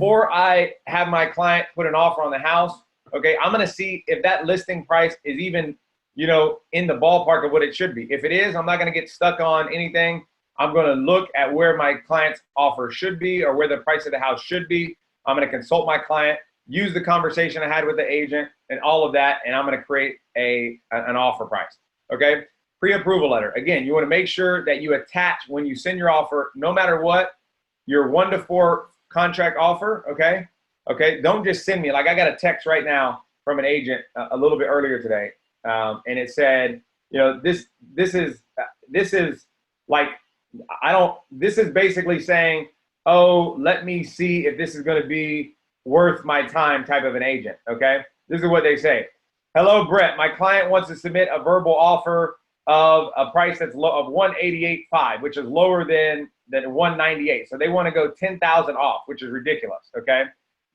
before I have my client put an offer on the house, okay, I'm going to see if that listing price is even, you know, in the ballpark of what it should be. If it is, I'm not going to get stuck on anything. I'm going to look at where my client's offer should be or where the price of the house should be. I'm going to consult my client, use the conversation I had with the agent and all of that, and I'm going to create an offer price, okay? Pre-approval letter. Again, you want to make sure that you attach when you send your offer, no matter what, your 1 to 4 contract offer, okay? Okay, don't just send me, like I got a text right now from an agent a little bit earlier today, and it said, you know, this is like, this is basically saying, oh, let me see if this is going to be worth my time type of an agent, okay? This is what they say. Hello, Brett. My client wants to submit a verbal offer of a price that's low of 188.5, which is lower than 198. So they want to go 10,000 off, which is ridiculous, okay?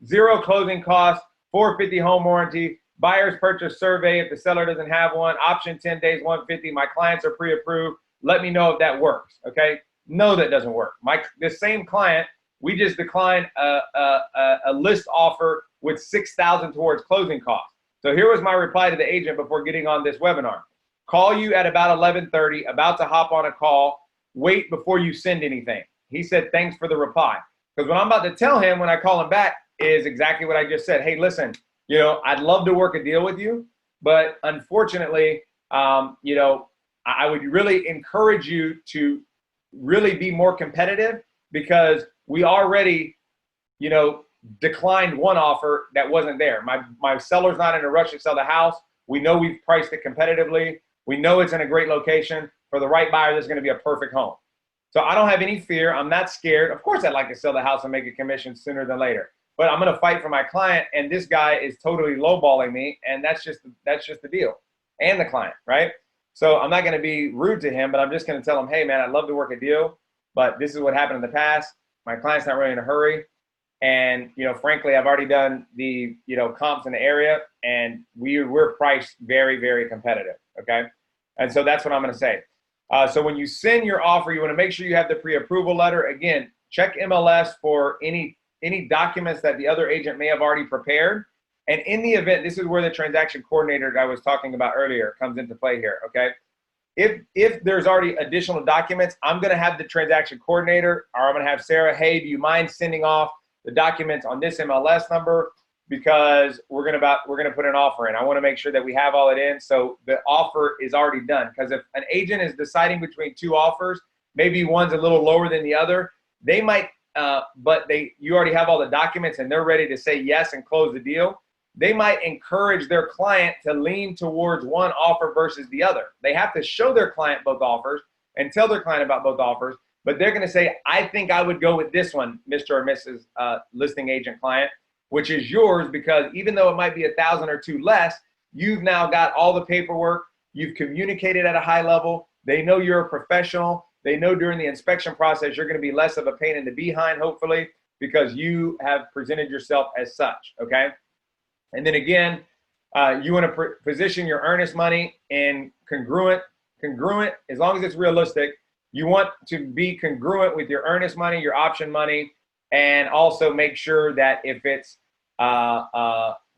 0 closing costs, 450 home warranty, buyer's purchase survey if the seller doesn't have one, option 10 days, 150. My clients are pre-approved. Let me know if that works, okay? No, that doesn't work. This same client, we just declined a list offer with 6,000 towards closing costs. So here was my reply to the agent before getting on this webinar. Call you at about 11:30, about to hop on a call. Wait before you send anything. He said, thanks for the reply. Because what I'm about to tell him when I call him back is exactly what I just said. Hey, listen, you know, I'd love to work a deal with you, but unfortunately, you know, I would really encourage you to really be more competitive because we already, you know, declined one offer that wasn't there. My seller's not in a rush to sell the house. We know we've priced it competitively. We know it's in a great location. For the right buyer, there's going to be a perfect home. So I don't have any fear. I'm not scared. Of course, I'd like to sell the house and make a commission sooner than later. But I'm going to fight for my client, and this guy is totally lowballing me, and that's just the deal, and the client, right? So I'm not going to be rude to him, but I'm just going to tell him, hey, man, I'd love to work a deal, but this is what happened in the past. My client's not really in a hurry. And, you know, frankly, I've already done the, you know, comps in the area, and we're priced very, very competitive, okay? And so that's what I'm going to say. So when you send your offer, you want to make sure you have the pre-approval letter. Again, check MLS for any documents that the other agent may have already prepared. And in the event, this is where the transaction coordinator that I was talking about earlier comes into play here, okay? If there's already additional documents, I'm going to have the transaction coordinator, or I'm going to have Sarah, hey, do you mind sending off the documents on this MLS number, because we're going to put an offer in. I want to make sure that we have all it in so the offer is already done. Because if an agent is deciding between 2 offers, maybe one's a little lower than the other, they might, but you already have all the documents and they're ready to say yes and close the deal. They might encourage their client to lean towards one offer versus the other. They have to show their client both offers and tell their client about both offers, but they're going to say, I think I would go with this one, Mr. or Mrs. Listing agent client, which is yours, because even though it might be 1,000 or 2 less, you've now got all the paperwork, you've communicated at a high level, they know you're a professional, they know during the inspection process you're going to be less of a pain in the behind, hopefully, because you have presented yourself as such, okay? And then again, you want to position your earnest money in congruent, as long as it's realistic. You want to be congruent with your earnest money, your option money, and also make sure that if it's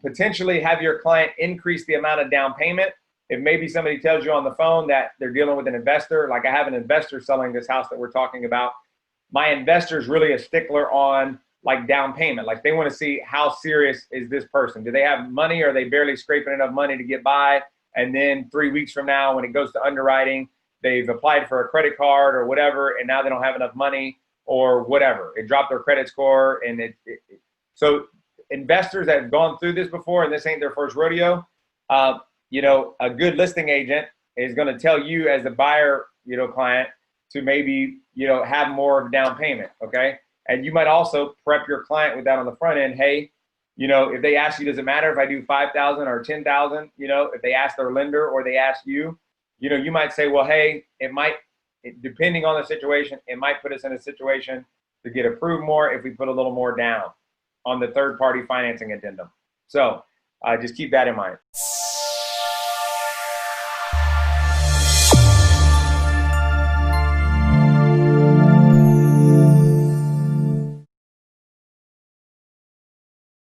potentially have your client increase the amount of down payment. If maybe somebody tells you on the phone that they're dealing with an investor, like I have an investor selling this house that we're talking about. My investor is really a stickler on like down payment. Like they want to see how serious is this person? Do they have money, or are they barely scraping enough money to get by? And then 3 weeks from now, when it goes to underwriting, they've applied for a credit card or whatever, and now they don't have enough money or whatever. It dropped their credit score. And so investors that have gone through this before, and this ain't their first rodeo, you know, a good listing agent is going to tell you as the buyer, you know, client to maybe, you know, have more of down payment. Okay. And you might also prep your client with that on the front end. Hey, you know, if they ask you, does it matter if I do 5,000 or 10,000? You know, if they ask their lender or they ask you, you know, you might say, well, hey, depending on the situation, it might put us in a situation to get approved more if we put a little more down on the third-party financing addendum. So just keep that in mind.